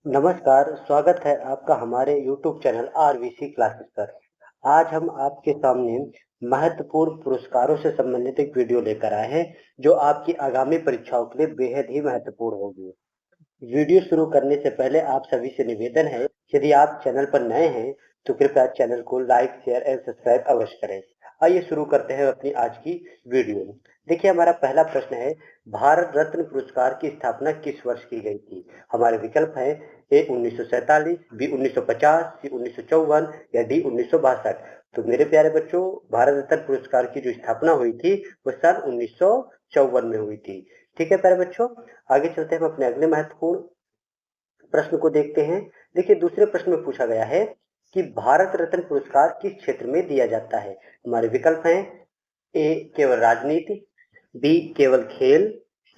नमस्कार, स्वागत है आपका हमारे YouTube चैनल आरवीसी क्लासेस पर। आज हम आपके सामने महत्वपूर्ण पुरस्कारों से संबंधित एक वीडियो लेकर आए हैं, जो आपकी आगामी परीक्षाओं के लिए बेहद ही महत्वपूर्ण होगी। वीडियो शुरू करने से पहले आप सभी से निवेदन है, यदि आप चैनल पर नए हैं, तो कृपया चैनल को लाइक, शेयर एंड सब्सक्राइब अवश्य करें। आइए शुरू करते हैं अपनी आज की वीडियो। देखिए हमारा पहला प्रश्न है, भारत रत्न पुरस्कार की स्थापना किस वर्ष की गई थी? हमारे विकल्प हैं ए 1947, बी 1950, सी 1954 या डी 1962। तो मेरे प्यारे बच्चों, भारत रत्न पुरस्कार की जो स्थापना हुई थी वो सन 1954 में हुई थी। ठीक है प्यारे बच्चों, आगे चलते हैं हम अपने अगले महत्वपूर्ण प्रश्न को देखते हैं। देखिए दूसरे प्रश्न में पूछा गया है कि भारत रत्न पुरस्कार किस क्षेत्र में दिया जाता है? हमारे विकल्प हैं ए केवल राजनीति, बी केवल खेल,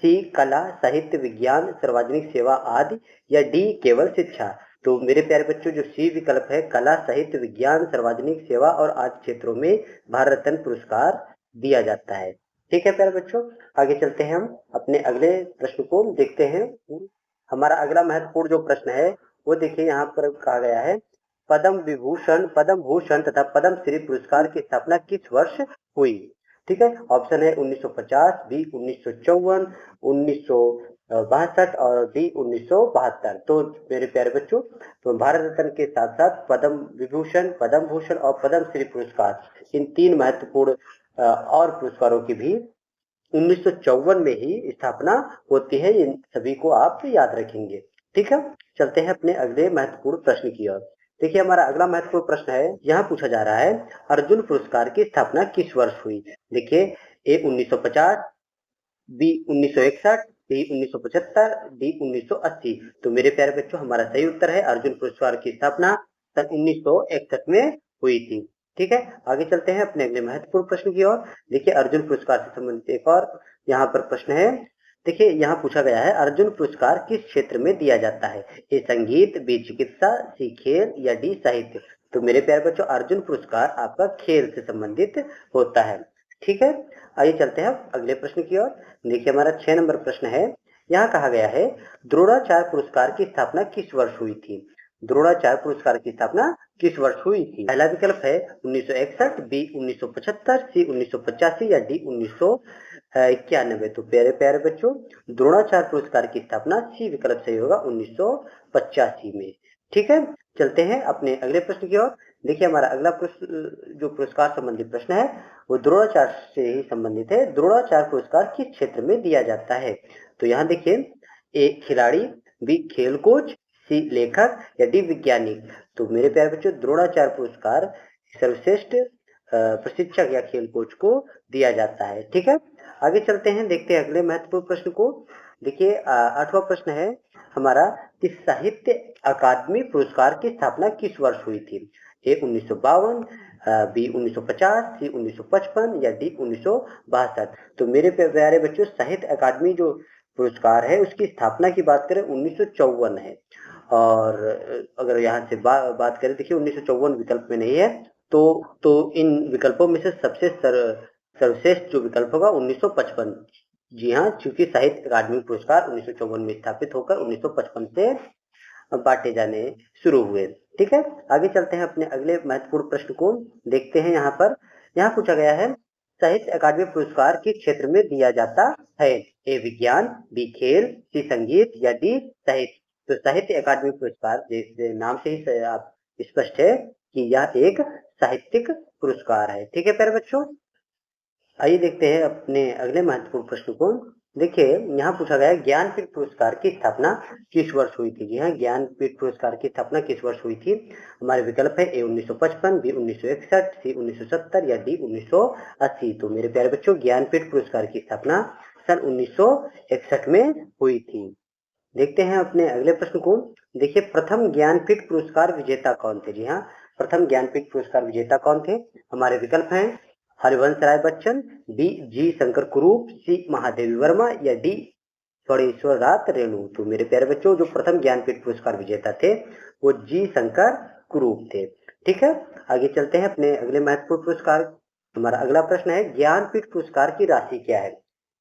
सी कला साहित्य विज्ञान सार्वजनिक सेवा आदि या डी केवल शिक्षा। तो मेरे प्यारे बच्चों, जो सी विकल्प है कला साहित्य विज्ञान सार्वजनिक सेवा और आदि क्षेत्रों में भारत रत्न पुरस्कार दिया जाता है। ठीक है प्यारे बच्चों, आगे चलते हैं हम अपने अगले प्रश्न को देखते हैं। हमारा अगला महत्वपूर्ण जो प्रश्न है वो देखिए यहाँ पर कहा गया है, पद्म भूषण तथा पद्म श्री पुरस्कार की स्थापना किस वर्ष हुई? ठीक है, ऑप्शन है 1950, बी 1954, 1962 और डी 1972। तो मेरे प्यारे बच्चों, तो भारत रत्न के साथ साथ पद्म विभूषण, पद्म भूषण और पद्म श्री पुरस्कार, इन तीन महत्वपूर्ण और पुरस्कारों की भी 1954 में ही स्थापना होती है। इन सभी को आप याद रखेंगे। ठीक है, चलते हैं अपने अगले महत्वपूर्ण प्रश्न की ओर। देखिए हमारा अगला महत्वपूर्ण प्रश्न है, यहाँ पूछा जा रहा है अर्जुन पुरस्कार की स्थापना किस वर्ष हुई? देखिए ए 1950, बी 1961, सी 1975, डी 1980। तो मेरे प्यारे बच्चों, हमारा सही उत्तर है अर्जुन पुरस्कार की स्थापना सन 1961 में हुई थी। ठीक है, आगे चलते हैं अपने अगले महत्वपूर्ण प्रश्न की ओर। देखिए अर्जुन पुरस्कार से संबंधित एक और यहाँ पर प्रश्न है। देखिए यहाँ पूछा गया है, अर्जुन पुरस्कार किस क्षेत्र में दिया जाता है? ए संगीत, बी चिकित्सा, सी खेल या डी साहित्य। तो मेरे प्यारे बच्चों, अर्जुन पुरस्कार आपका खेल से संबंधित होता है। ठीक है, आइए चलते हैं अगले प्रश्न की ओर। देखिए हमारा 6 नंबर प्रश्न है, यहाँ कहा गया है द्रोणाचार्य पुरस्कार की स्थापना किस वर्ष हुई थी? द्रोणाचार्य पुरस्कार की स्थापना किस वर्ष हुई थी? पहला विकल्प है 1961, बी 1975, सी 1985 या डी 1991। तो प्यारे प्यारे बच्चों, द्रोणाचार्य पुरस्कार की स्थापना सी विकल्प सही होगा 1985 में। ठीक है, चलते हैं अपने अगले प्रश्न की ओर। देखिए हमारा अगला प्रश्न जो पुरस्कार संबंधित प्रश्न है वो द्रोणाचार्य से ही संबंधित है। द्रोणाचार्य पुरस्कार किस क्षेत्र में दिया जाता है? तो यहाँ देखिए ए खिलाड़ी, बी खेल कोच, सी लेखक या डी वैज्ञानिक। तो मेरे प्यारे बच्चों, द्रोणाचार्य पुरस्कार सर्वश्रेष्ठ प्रशिक्षक या खेल कोच को दिया जाता है। ठीक है, आगे चलते हैं, देखते हैं अगले महत्वपूर्ण प्रश्न को। देखिए 8वां प्रश्न है हमारा कि साहित्य अकादमी पुरस्कार की स्थापना किस वर्ष हुई थी? ए 1952, बी 1950, सी 1955 या डी 1962। तो मेरे प्यारे बच्चों, साहित्य अकादमी जो पुरस्कार है उसकी स्थापना की बात करें 1954 है। और अगर यहाँ से बात करें, देखिए 1954 विकल्प में नहीं है, तो इन विकल्पों में से सबसे सर्वश्रेष्ठ जो विकल्प होगा 1955। जी हाँ, चूंकि साहित्य अकादमी पुरस्कार 1954 में स्थापित होकर 1955 से बांटे जाने शुरू हुए। ठीक है, आगे चलते हैं अपने अगले महत्वपूर्ण प्रश्न को देखते हैं। यहाँ पर यहाँ पूछा गया है, साहित्य अकादमी पुरस्कार किस क्षेत्र में दिया जाता है? ए विज्ञान, बी खेल, सी संगीत या डी साहित्य। तो साहित्य अकादमी पुरस्कार जैसे नाम से ही आप स्पष्ट है कि यह एक साहित्यिक पुरस्कार है। ठीक है प्यारे बच्चों, आइए देखते हैं अपने अगले महत्वपूर्ण प्रश्न को। देखिए यहाँ पूछा गया है, ज्ञानपीठ पुरस्कार की स्थापना किस वर्ष हुई थी? जी हाँ, ज्ञानपीठ पुरस्कार की स्थापना किस वर्ष हुई थी? हमारे विकल्प है ए 1955, बी 1961, सी 1970 या डी 1980। तो मेरे प्यारे बच्चों, ज्ञानपीठ पुरस्कार की स्थापना सन 1961 में हुई थी। देखते हैं अपने अगले प्रश्न को। देखिए प्रथम ज्ञानपीठ पुरस्कार विजेता कौन थे? जी हाँ, प्रथम ज्ञानपीठ पुरस्कार विजेता कौन थे? हमारे विकल्प हैं हरिवंश राय बच्चन, बी जी शंकर कुरूप, सी महादेवी वर्मा या डी स्वरेश्वर रात रेणु। तो मेरे प्यारे बच्चों, जो प्रथम ज्ञानपीठ पुरस्कार विजेता थे वो जी शंकर कुरूप थे। ठीक है, आगे चलते हैं अपने अगले महत्वपूर्ण पुरस्कार। हमारा अगला प्रश्न है, ज्ञानपीठ पुरस्कार की राशि क्या है?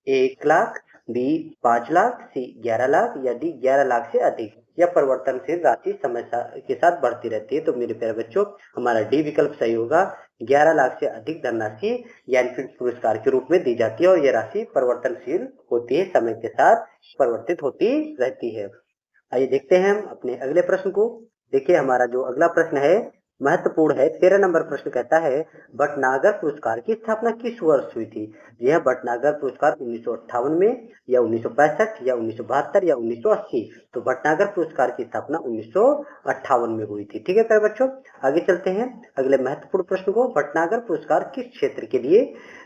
1 लाख, बी 5 लाख, सी 11 लाख या डी 11 लाख से अधिक। या परिवर्तनशील राशि समय के साथ बढ़ती रहती है। तो मेरे प्यारे बच्चों हमारा डी विकल्प सही होगा। 11 लाख से अधिक धनराशि ज्ञानपीठ पुरस्कार के रूप में दी जाती है और यह राशि परिवर्तनशील होती है, समय के साथ परिवर्तित होती रहती है। आइए देखते हैं हम अपने अगले प्रश्न को। देखिए हमारा जो अगला प्रश्न है महत्वपूर्ण है। 13 नंबर प्रश्न कहता है भटनागर पुरस्कार की स्थापना किस वर्ष हुई थी। यह भटनागर पुरस्कार 1958 में या 1965 या 1972 या 1980। तो भटनागर पुरस्कार की स्थापना 1958 में हुई थी। ठीक है प्यारे बच्चों, आगे चलते हैं अगले महत्वपूर्ण प्रश्न को। भटनागर पुरस्कार किस क्षेत्र के लिए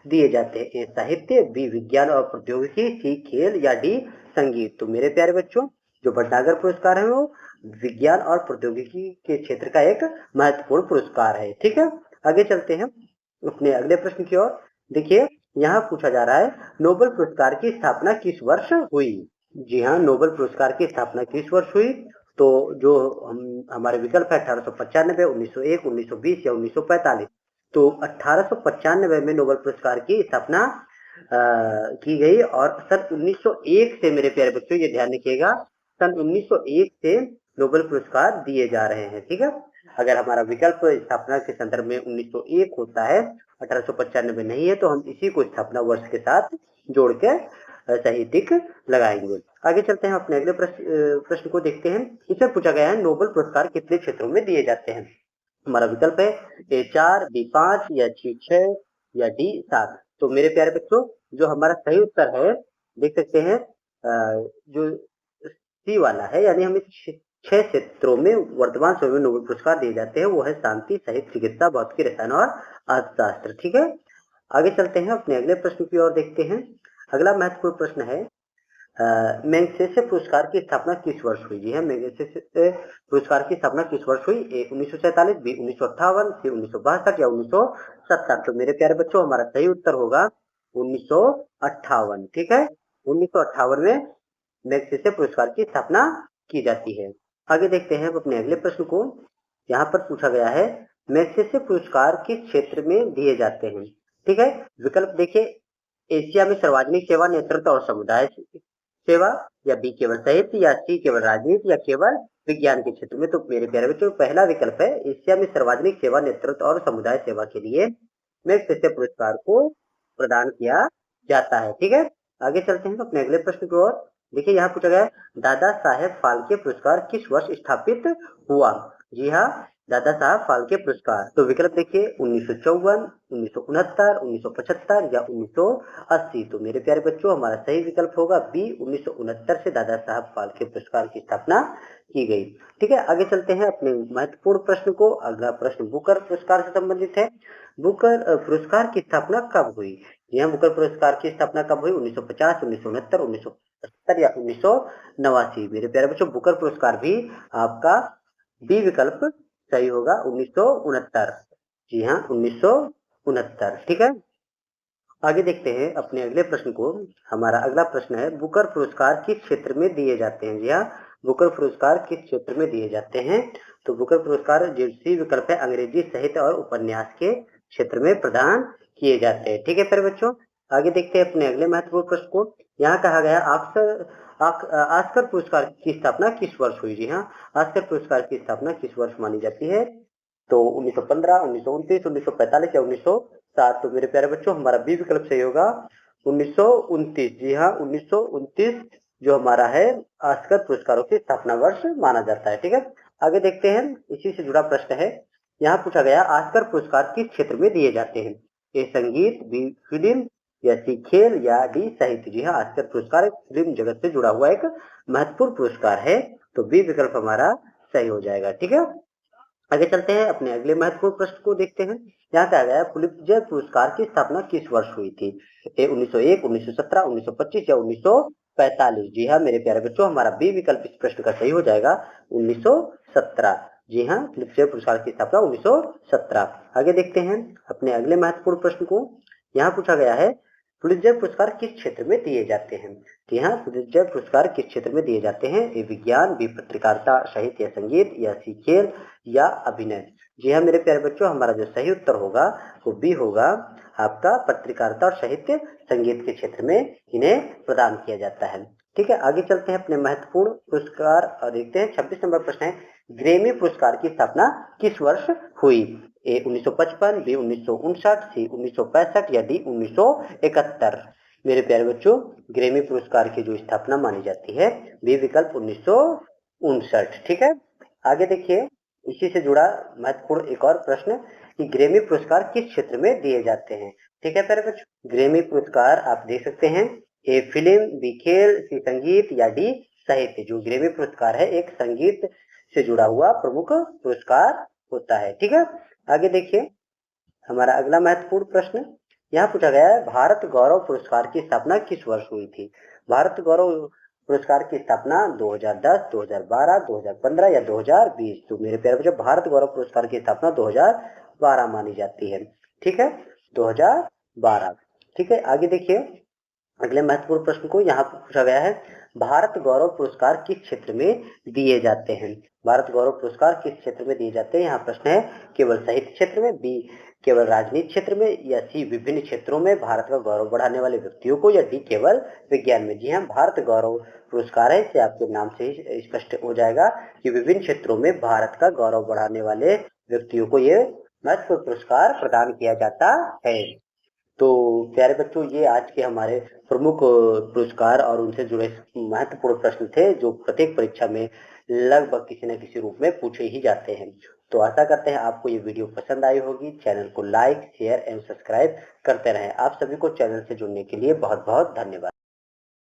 दिए जाते हैं। ए साहित्य, बी विज्ञान और प्रौद्योगिकी, सी खेल या डी संगीत। तो मेरे प्यारे बच्चों जो भटनागर पुरस्कार है वो विज्ञान और प्रौद्योगिकी के क्षेत्र का एक महत्वपूर्ण पुरस्कार है। ठीक है, आगे चलते हैं अपने अगले प्रश्न की ओर। देखिए यहाँ पूछा जा रहा है नोबेल पुरस्कार की स्थापना किस वर्ष हुई। जी हाँ, नोबेल पुरस्कार की स्थापना किस वर्ष हुई। तो जो हमारे विकल्प है 1895, 1901, 1920 या 1945। तो 1895 में नोबेल पुरस्कार की स्थापना की गई और सन 1901 से मेरे प्यारे बच्चों ये ध्यान रखिएगा सन 1901 से नोबेल पुरस्कार दिए जा रहे हैं। ठीक है, अगर हमारा विकल्प स्थापना के संदर्भ में 1901 होता है, 1895 नहीं है, तो हम इसी को स्थापना वर्ष के साथ जोड़ के सही टिक लगाएंगे। आगे चलते हैं अपने अगले प्रश्न को देखते हैं। इसमें पूछा गया है नोबेल पुरस्कार कितने क्षेत्रों में दिए जाते हैं। हमारा विकल्प है ए 4, बी 5 या सी 6 या डी 7। तो मेरे प्यारे बच्चों जो हमारा सही उत्तर है देख सकते हैं जो सी वाला है, यानी हमें 6 क्षेत्रों में वर्तमान समय में नोबेल पुरस्कार दिए जाते हैं। वो है शांति, साहित्य, चिकित्सा, भौतिकी, रसायन और अर्थशास्त्र। ठीक है, आगे चलते हैं अपने अगले प्रश्न की ओर देखते हैं। अगला महत्वपूर्ण प्रश्न है मैग्सेसे पुरस्कार की स्थापना किस वर्ष हुई। जी है, मैग्सेसे पुरस्कार की स्थापना किस वर्ष हुई। ए 1947, बी 1958, सी 1962 या 1970। तो मेरे प्यारे बच्चों हमारा सही उत्तर होगा 1958। ठीक है, 1958 में मैग्सेसे पुरस्कार की स्थापना की जाती है। आगे देखते हैं अपने अगले प्रश्न को। यहाँ पर पूछा गया है मैग्सेसे पुरस्कार किस क्षेत्र में दिए जाते हैं। ठीक है, विकल्प देखिए एशिया में सर्वजनिक सेवा, नेतृत्व और समुदाय सेवा, या बी केवल साहित्य, या सी केवल राजनीति, या केवल विज्ञान के क्षेत्र में। तो मेरे प्यारे बच्चों पहला विकल्प है एशिया में सर्वजनिक सेवा, नेतृत्व और समुदाय सेवा के लिए मैग्सेसे पुरस्कार को प्रदान किया जाता है। ठीक है, आगे चलते हैं अपने अगले प्रश्न की ओर। देखिए यहाँ पूछा गया है दादा साहेब फाल्के पुरस्कार किस वर्ष स्थापित हुआ। जी हाँ, दादा साहब फाल्के पुरस्कार। तो विकल्प देखिए 1954, 1969, 1975 या 1980। तो मेरे प्यारे बच्चों हमारा सही विकल्प होगा बी 1969 से दादा साहब फाल्के पुरस्कार की स्थापना की गई। ठीक है, आगे चलते हैं अपने महत्वपूर्ण प्रश्न को। अगला प्रश्न बुकर पुरस्कार से संबंधित है। बुकर पुरस्कार की स्थापना कब हुई। यह बुकर पुरस्कार की स्थापना कब हुई। 1950, 1969, 1970 या 1989। मेरे प्यारे बच्चों बुकर पुरस्कार भी आपका बी विकल्प सही होगा 1969। जी हाँ, 1969। ठीक है, आगे देखते हैं अपने अगले प्रश्न को। हमारा अगला प्रश्न है बुकर पुरस्कार किस क्षेत्र में दिए जाते हैं। जी हाँ, बुकर पुरस्कार किस क्षेत्र में दिए जाते हैं। तो बुकर पुरस्कार जो सी विकल्प है अंग्रेजी साहित्य और उपन्यास के क्षेत्र में प्रदान किए जाते हैं। ठीक है प्यारे बच्चों, आगे देखते हैं अपने अगले महत्वपूर्ण प्रश्न को। यहाँ कहा गया ऑस्कर पुरस्कार की स्थापना किस वर्ष हुई। जी हाँ, ऑस्कर पुरस्कार की स्थापना किस वर्ष मानी जाती है। तो 1915, 1929, 1945 या 1907। तो मेरे प्यारे बच्चों हमारा बी विकल्प सही होगा 1929। जी हाँ, 1929 जो हमारा है ऑस्कर पुरस्कारों की स्थापना वर्ष माना जाता है। ठीक है, आगे देखते हैं इसी से जुड़ा प्रश्न है। यहाँ पूछा गया ऑस्कर पुरस्कार किस क्षेत्र में दिए जाते हैं। ए संगीत, बी फिल्म, या सी खेल या डी साहित्य। जी हाँ, ऑस्कर पुरस्कार फिल्म जगत से जुड़ा हुआ एक महत्वपूर्ण पुरस्कार है। तो बी विकल्प हमारा सही हो जाएगा। ठीक है, आगे चलते हैं अपने अगले महत्वपूर्ण प्रश्न को देखते हैं। यहाँ कहा गया पुलित्जर पुरस्कार की स्थापना किस वर्ष हुई थी। ए 1901, 1917, 1925 या 1945। जी हाँ मेरे प्यारे बच्चों हमारा बी विकल्प इस प्रश्न का सही हो जाएगा 1917। जी हाँ, पुलित्जर पुरस्कार की स्थापना 1917। आगे देखते हैं अपने अगले महत्वपूर्ण प्रश्न को। यहाँ पूछा गया है पुलित्जर पुरस्कार किस क्षेत्र में दिए जाते हैं। जी हाँ, पुलित्जर पुरस्कार किस क्षेत्र में दिए जाते हैं। ए विज्ञान, बी पत्रकारिता, साहित्य या संगीत, या सी खेल या अभिनय। जी हाँ मेरे प्यारे बच्चों हमारा जो सही उत्तर होगा वो बी होगा आपका पत्रकारिता और साहित्य संगीत के क्षेत्र में इन्हें प्रदान किया जाता है। ठीक है, आगे चलते हैं अपने महत्वपूर्ण पुरस्कार और देखते हैं 26 नंबर प्रश्न है, ग्रेमी पुरस्कार की स्थापना किस वर्ष हुई? ए 1955, बी 1959, सी 1965 या डी 1971। मेरे प्यारे बच्चों, ग्रेमी पुरस्कार की जो स्थापना मानी जाती है बी विकल्प 1959। ठीक है, आगे देखिए इसी से जुड़ा महत्वपूर्ण एक और प्रश्न कि ग्रेमी पुरस्कार किस क्षेत्र में दिए जाते हैं? ठीक है प्यारे बच्चों, ग्रेमी पुरस्कार आप देख सकते हैं, ए फिल्म, बी खेल, सी संगीत या डी साहित्य। जो ग्रेमी पुरस्कार है एक संगीत से जुड़ा हुआ प्रमुख पुरस्कार होता है। ठीक है, आगे देखिए हमारा अगला महत्वपूर्ण प्रश्न यहाँ पूछा गया है, भारत गौरव पुरस्कार की स्थापना किस वर्ष हुई थी? भारत गौरव पुरस्कार की स्थापना 2010, 2012, 2015 या 2020। तो मेरे प्यारे बच्चों, भारत गौरव पुरस्कार की स्थापना 2012 मानी जाती है। ठीक है, 2012। ठीक है, आगे देखिए अगले महत्वपूर्ण प्रश्न को यहाँ पर पूछा गया है, भारत गौरव पुरस्कार किस क्षेत्र में दिए जाते हैं? भारत गौरव पुरस्कार किस क्षेत्र में दिए जाते हैं? यहाँ प्रश्न है, केवल साहित्य क्षेत्र में, बी केवल राजनीति क्षेत्र में या सी विभिन्न क्षेत्रों में भारत का गौरव बढ़ाने वाले व्यक्तियों को या डी केवल विज्ञान में। जी हाँ, भारत गौरव पुरस्कार है, इसे आपके नाम से ही स्पष्ट हो जाएगा कि विभिन्न क्षेत्रों में भारत का गौरव बढ़ाने वाले व्यक्तियों को ये महत्वपूर्ण पुरस्कार प्रदान किया जाता है। तो प्यारे बच्चों, ये आज के हमारे प्रमुख पुरस्कार और उनसे जुड़े महत्वपूर्ण प्रश्न थे जो प्रत्येक परीक्षा में लगभग किसी न किसी रूप में पूछे ही जाते हैं। तो आशा करते हैं आपको ये वीडियो पसंद आई होगी। चैनल को लाइक, शेयर एवं सब्सक्राइब करते रहें। आप सभी को चैनल से जुड़ने के लिए बहुत बहुत धन्यवाद।